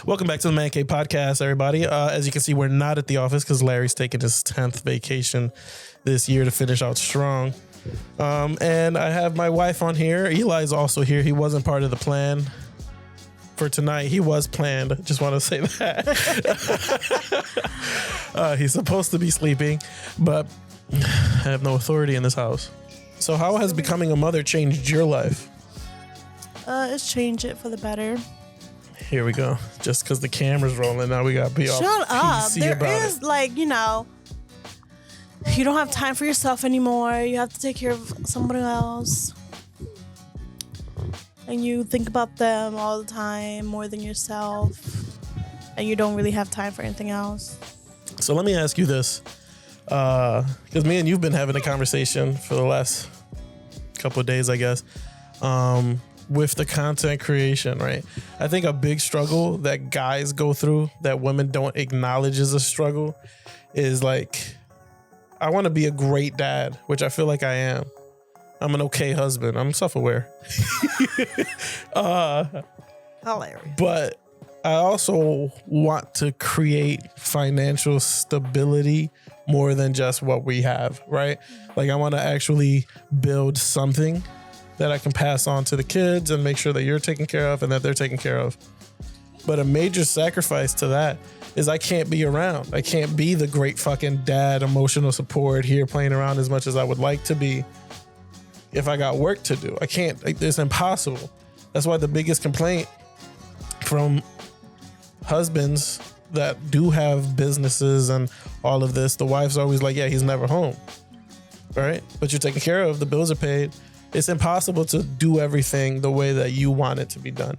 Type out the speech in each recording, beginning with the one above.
Welcome back to the Man Cave Podcast, everybody. As you can see, we're not at the office because Larry's taking his 10th vacation this year to finish out strong. And I have my wife on here. Eli's also here. He wasn't part of the plan for tonight. He was planned. Just want to say that. He's supposed to be sleeping, but I have no authority in this house. So how has becoming a mother changed your life? It's changed it for the better. Here we go. Just because the camera's rolling, now we got to be all Shut up. PC There about is, it. like, you know, you don't have time for yourself anymore. You have to take care of somebody else. And you think about them all the time more than yourself. And you don't really have time for anything else. So let me ask you this. Because me and you've been having a conversation for the last couple of days, I guess. With the content creation, right? I think a big struggle that guys go through that women don't acknowledge as a struggle is like, I want to be a great dad, which I feel like I am. I'm an okay husband. I'm self-aware. Hilarious. But I also want to create financial stability more than just what we have, right? Like I want to actually build something that I can pass on to the kids and make sure that you're taken care of and that they're taken care of. But a major sacrifice to that is I can't be around. I can't be the great fucking dad, emotional support here playing around as much as I would like to be if I got work to do. I can't. It's impossible. That's why the biggest complaint from husbands that do have businesses and all of this, the wife's always like, yeah, he's never home. Right? But you're taken care of. The bills are paid. It's impossible to do everything the way that you want it to be done.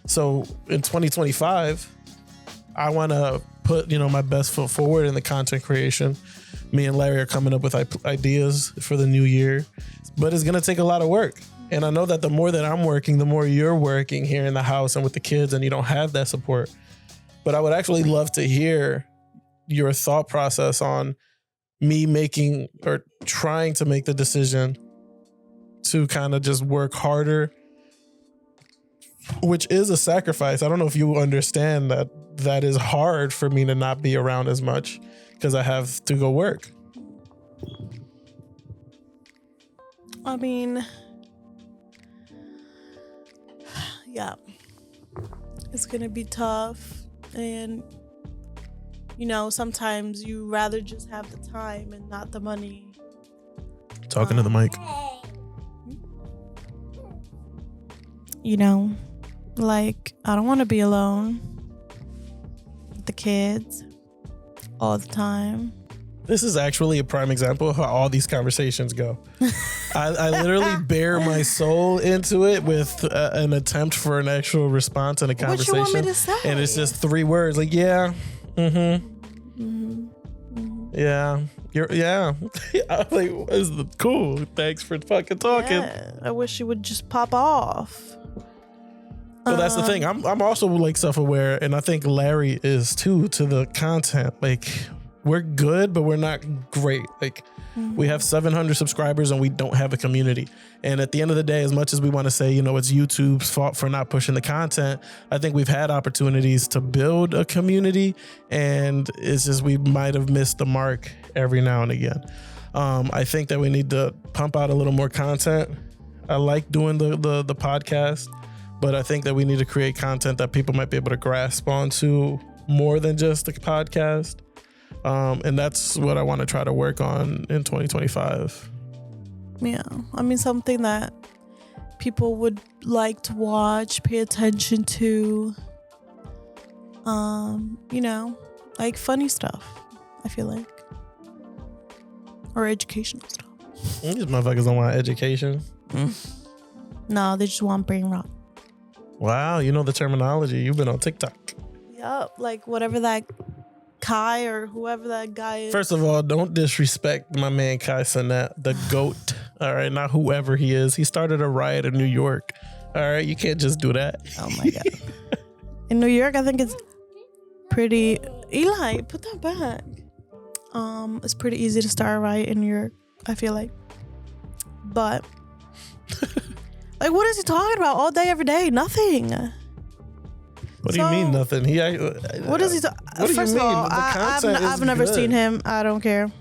So in 2025, I want to put, my best foot forward in the content creation. Me and Larry are coming up with ideas for the new year, but it's going to take a lot of work. And I know that the more that I'm working, the more you're working here in the house and with the kids, and you don't have that support. But I would actually love to hear your thought process on me making or trying to make the decision to kind of just work harder, which is a sacrifice. I don't know if you understand that is hard for me to not be around as much because I have to go work. I mean, yeah, it's going to be tough. And, sometimes you rather just have the time and not the money. Talking to the mic. I don't want to be alone with the kids all the time. This is actually a prime example of how all these conversations go. I literally bare my soul into it with an attempt for an actual response and a conversation. What you want me to say? And it's just 3 words like, yeah, yeah, yeah. I'm like, cool. Thanks for fucking talking. Yeah, I wish you would just pop off. Well, that's the thing. I'm also like self-aware, and I think Larry is too, to the content. Like, we're good, but we're not great. Like, we have 700 subscribers and we don't have a community. And at the end of the day, as much as we want to say, it's YouTube's fault for not pushing the content, I think we've had opportunities to build a community, and it's just we might have missed the mark every now and again. I think that we need to pump out a little more content. I like doing the podcast, but I think that we need to create content that people might be able to grasp onto more than just the podcast. And that's what I want to try to work on in 2025. Yeah. I mean, something that people would like to watch, pay attention to, like funny stuff, I feel like. Or educational stuff. These motherfuckers don't want education. No, they just want brain rot. Wow, you know the terminology. You've been on TikTok. Yup, like whatever that Kai or whoever that guy is. First of all, don't disrespect my man Kai Cenat, the GOAT. All right, not whoever he is. He started a riot in New York. All right, you can't just do that. Oh my God. In New York, I think it's pretty... Eli, put that back. It's pretty easy to start a riot in New York, I feel like. But... like, what is he talking about all day, every day? Nothing. What do you mean nothing? What does he? What do First you of mean? all, The content I've is never good. seen him. I don't care.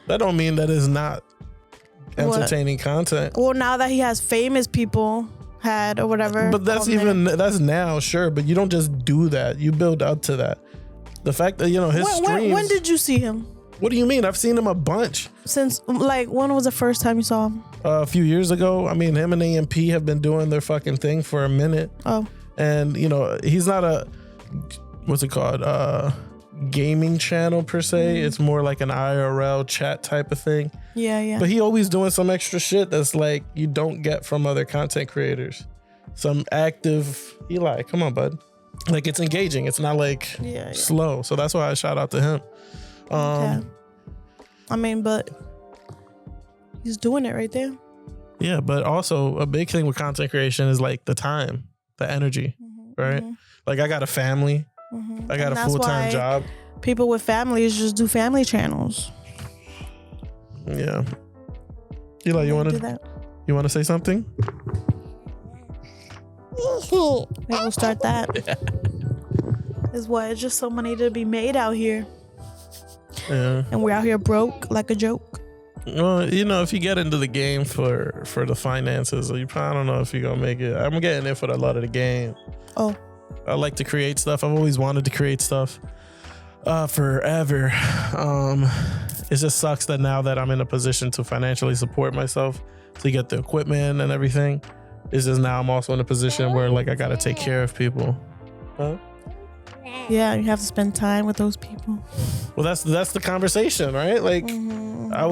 That don't mean that it's not entertaining content. Well, now that he has famous people had or whatever. But that's now, sure. But you don't just do that. You build up to that. The fact that his streams. When did you see him? What do you mean? I've seen him a bunch. Since when was the first time you saw him? A few years ago. I mean, him and AMP have been doing their fucking thing for a minute. Oh. And he's not a what's it called? Gaming channel per se. It's more like an IRL chat type of thing. Yeah. But he always doing some extra shit that's like you don't get from other content creators. Some active Eli, come on, bud. Like it's engaging. It's not like slow. So that's why I shout out to him. Okay. I mean, but he's doing it right there. Yeah, but also a big thing with content creation is like the time, the energy, right? Like I got a family. I got a full-time job. People with families just do family channels. Yeah. Eli, you want to say something? Maybe we'll start that. It's just so money to be made out here. Yeah. And we're out here broke like a joke. Well, if you get into the game for the finances, I don't know if you're going to make it. I'm getting in for a lot of the game. Oh. I like to create stuff. I've always wanted to create stuff forever. It just sucks that now that I'm in a position to financially support myself to get the equipment and everything, it's just now I'm also in a position where like I got to take care of people. Huh? Yeah, you have to spend time with those people. Well, that's the conversation, right? Like I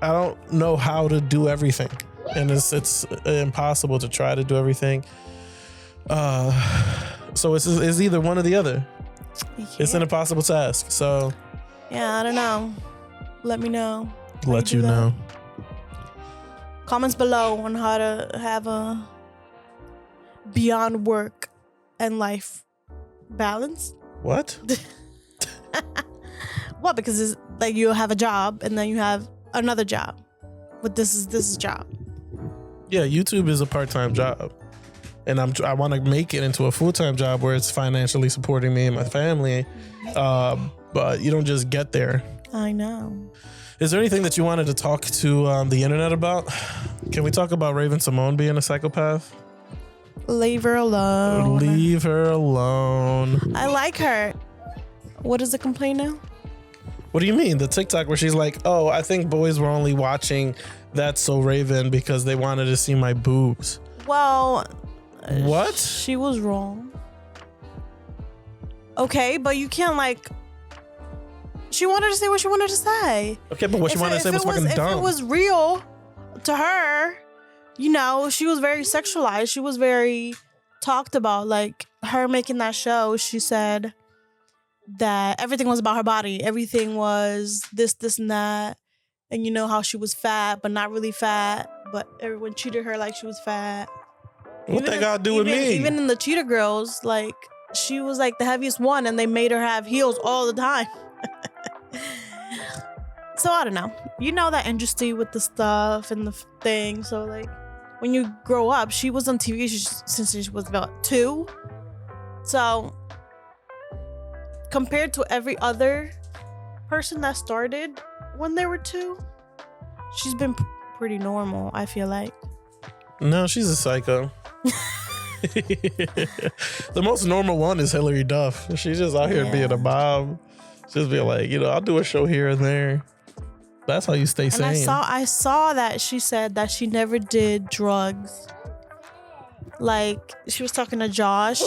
don't know how to do everything, and it's impossible to try to do everything. So it's either one or the other. It's an impossible task. So yeah, I don't know. Let me know. Let you know. Comments below on how to have a beyond work and life balance. What? Well, because it's like you have a job and then you have another job, but this is job. Yeah, YouTube is a part-time job, and I want to make it into a full-time job where it's financially supporting me and my family. But you don't just get there. I know. Is there anything that you wanted to talk to the internet about? Can we talk about Raven Simone being a psychopath? Leave her alone. Leave her alone. I like her. What is the complaint now? What do you mean? The TikTok where she's like, oh, I think boys were only watching That's So Raven because they wanted to see my boobs. Well, what? She was wrong. Okay, but you can't she wanted to say what she wanted to say. Okay, but what she wanted to say was fucking dumb. If it was real to her, she was very sexualized. She was very talked about. Like her making that show, she said that everything was about her body. Everything was this, and that. And how she was fat, but not really fat. But everyone treated her like she was fat. What that got to do with me? Even in the Cheetah Girls, she was the heaviest one, and they made her have heels all the time. So I don't know. That industry with the stuff and the thing. So when you grow up, she was on TV since she was about 2. So compared to every other person that started when they were 2, she's been pretty normal, I feel like. No, she's a psycho. The most normal one is Hillary Duff. She's just out here being a mob. Just be like, I'll do a show here and there. That's how you stay sane. I saw that she said that she never did drugs. She was talking to Josh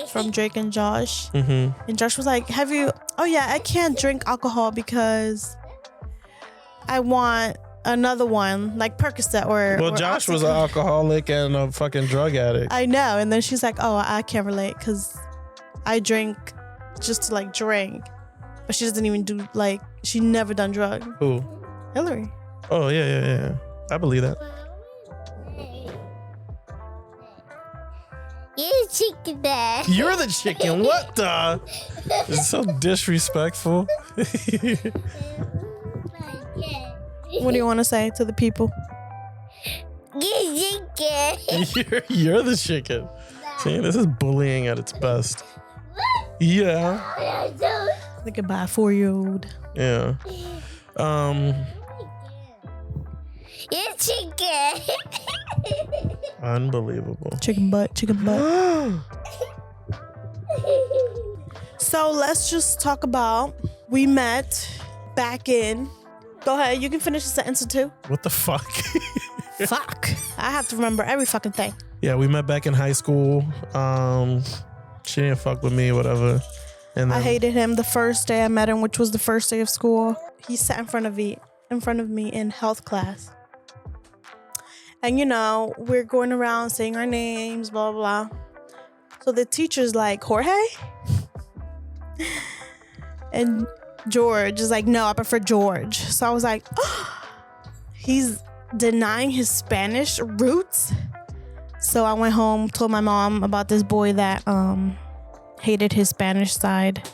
from Drake and Josh. Mm-hmm. And Josh was like, I can't drink alcohol because I want another one, like Percocet or Josh Oxycontin. Was an alcoholic and a fucking drug addict. I know. And then she's like, I can't relate because I drink just to drink. But she doesn't even do she never done drugs. Who? Hillary. Oh yeah. I believe that. You're the chicken dad. You're the chicken. What the? It's so disrespectful. What do you want to say to the people? You're the chicken. You're the chicken. See, this is bullying at its best. Yeah. They could buy a 4-year-old. Yeah. It's chicken. Unbelievable. Chicken butt. So let's just talk about, we met back in, go ahead, you can finish the sentence or two. What the fuck? Fuck. I have to remember every fucking thing. Yeah, we met back in high school. She didn't fuck with me, whatever. And then, I hated him the first day I met him, which was the first day of school. He sat in front of me in health class. And you know, we're going around saying our names, blah, blah, blah. So the teacher's like, Jorge? And George is like, no, I prefer George. So I was like, oh, he's denying his Spanish roots. So I went home, told my mom about this boy that hated his Spanish side.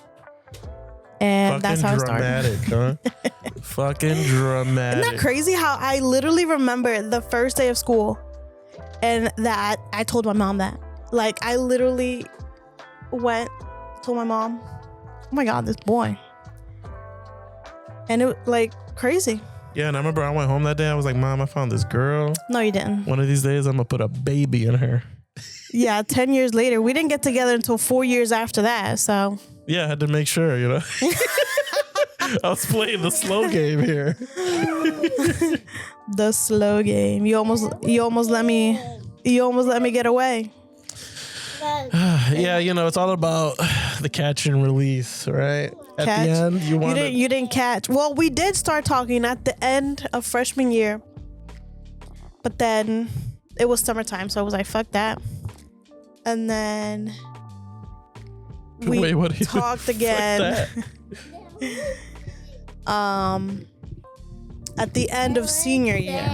And fucking that's how it started. Dramatic, huh? Fucking dramatic. Isn't that crazy how I literally remember the first day of school and that I told my mom that. Like, I literally told my mom, oh my God, this boy. And it like crazy. Yeah, and I remember I went home that day. I was like, Mom, I found this girl. No, you didn't. One of these days, I'm going to put a baby in her. Yeah, 10 years later. We didn't get together until 4 years after that, so. Yeah, I had to make sure, you know. I was playing the slow game here. The slow game. You almost let me get away. Yeah, you know, it's all about the catch and release, right? At the end, you didn't catch. Well, we did start talking at the end of freshman year, but then it was summertime, so I was like, fuck that. And then we talked again. At the end of senior year.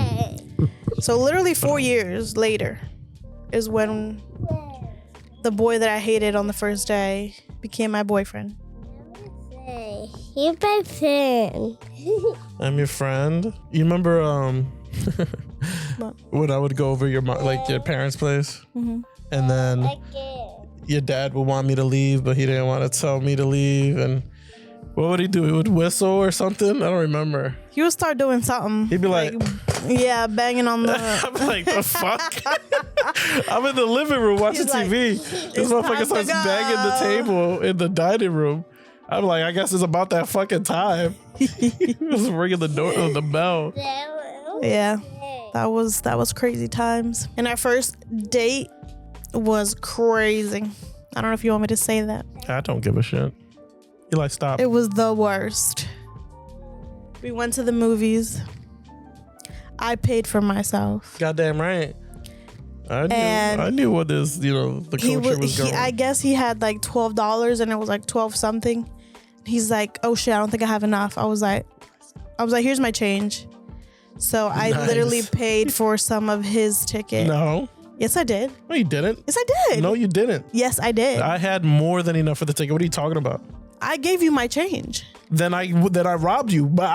So literally 4 years later is when the boy that I hated on the first day became my boyfriend. You're my friend. I'm your friend. You remember when I would go over your parents' place, and then your dad would want me to leave, but he didn't want to tell me to leave, and what would he do? He would whistle or something? I don't remember. He would start doing something. He'd be like yeah, banging on the. I'm like, the fuck? I'm in the living room watching TV. This motherfucker starts banging the table in the dining room. I'm like, I guess it's about that fucking time. He was ringing the bell. Yeah, that was crazy times. And our first date was crazy. I don't know if you want me to say that. I don't give a shit. You like, stop. It was the worst. We went to the movies. I paid for myself. Goddamn right. I knew what this, the culture was going. I guess he had like $12 and it was like 12 something. He's like, oh shit, I don't think I have enough. I was like, here's my change. So I literally paid for some of his ticket. No. Yes, I did. No, you didn't. Yes, I did. No, you didn't. Yes, I did. I had more than enough for the ticket. What are you talking about? I gave you my change. Then I robbed you, but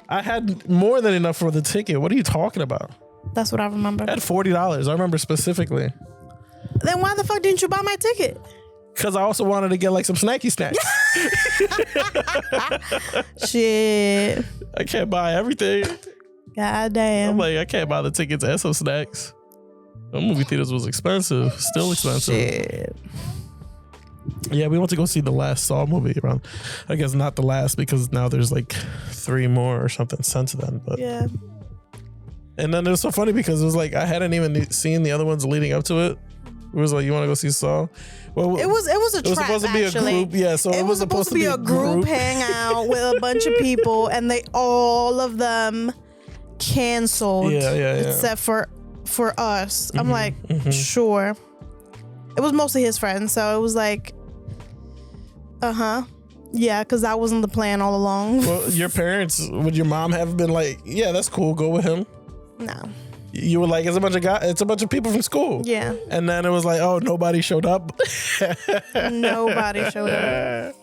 I had more than enough for the ticket. What are you talking about? That's what I remember. I had $40. I remember specifically. Then why the fuck didn't you buy my ticket? Because I also wanted to get like some snacky snacks. Shit. I can't buy everything. God damn. I'm like, I can't buy the tickets and some snacks. The movie theaters was expensive. Still expensive. Shit. Yeah, we went to go see the last Saw movie around. I guess not the last because now there's like 3 more or something since then. But yeah. And then it was so funny because it was like I hadn't even seen the other ones leading up to it. It was like, you want to go see Saw? Well, it was a trap. It was supposed to be actually. A group. Yeah, so it was supposed to be a group hangout with a bunch of people, and all of them canceled. Yeah. Except for us. I'm like, sure. It was mostly his friends, so it was like, yeah, because that wasn't the plan all along. Well, your parents, would your mom have been like, yeah, that's cool, go with him? No. You were like, it's a bunch of people from school. Yeah. And then it was like, oh, nobody showed up. Nobody showed up.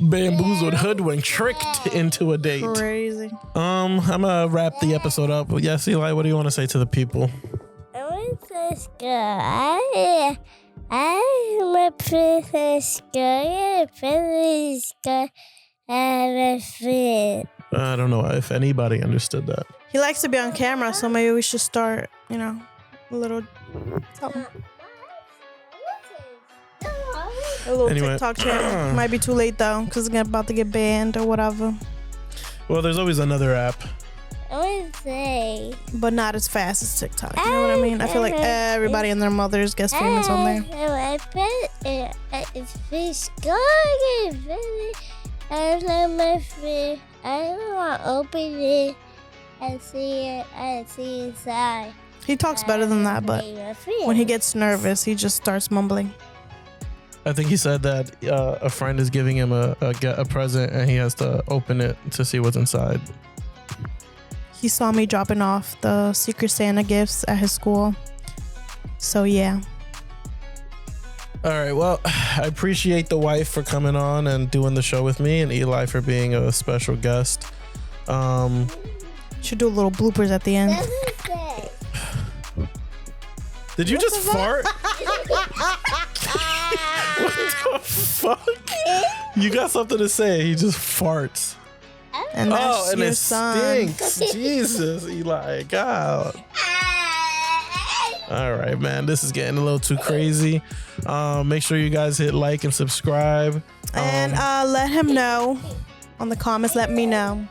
Bamboozled, hoodwinked, tricked into a date. Crazy. I'm gonna wrap the episode up. Yes, Eli, what do you want to say to the people? I want to say I'm a princess girl, a princess girl, and a friend. I don't know if anybody understood that. He likes to be on camera, so maybe we should start, a little something. A little Anyway. TikTok channel. Might be too late though, because it's about to get banned or whatever. Well, there's always another app. I would say. But not as fast as TikTok. You know what I mean? I feel like everybody and their mothers gets famous on there. I bet it's fish going. I love my fish. I don't want to open it and see it and see inside. He talks better than that, but when he gets nervous, he just starts mumbling. I think he said that a friend is giving him a present and he has to open it to see what's inside. He saw me dropping off the Secret Santa gifts at his school. So, yeah. All right. Well, I appreciate the wife for coming on and doing the show with me, and Eli for being a special guest. Should do little bloopers at the end. Did you just fart? What the fuck? You got something to say. He just farts. And that's and your it son. stinks. Jesus, Eli. God. All right, man. This is getting a little too crazy. Make sure you guys hit like and subscribe. And let him know on the comments. Let me know.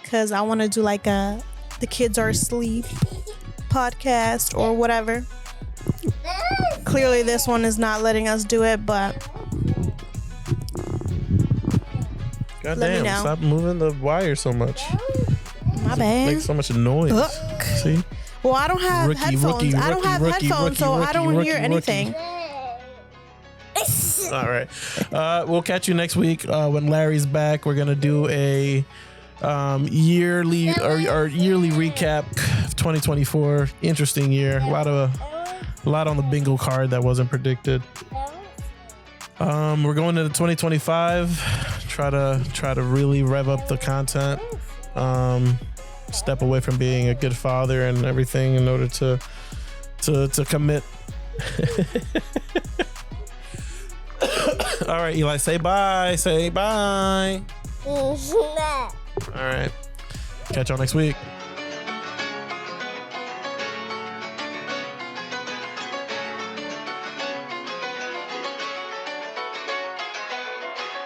Because I want to do like a The Kids Are Asleep podcast or whatever. Clearly this one is not letting us do it, but God let me damn, know. stop moving the wire so much. My bad. Makes so much noise. Ugh. See? Well, I don't have headphones. I don't have headphones, so I don't hear anything. All right. We'll catch you next week when Larry's back. We're gonna do a yearly recap of 2024. Interesting year. A lot on the bingo card that wasn't predicted. We're going into 2025. Try to really rev up the content. Step away from being a good father and everything in order to commit. All right, Eli, say bye. Say bye. All right. Catch y'all next week.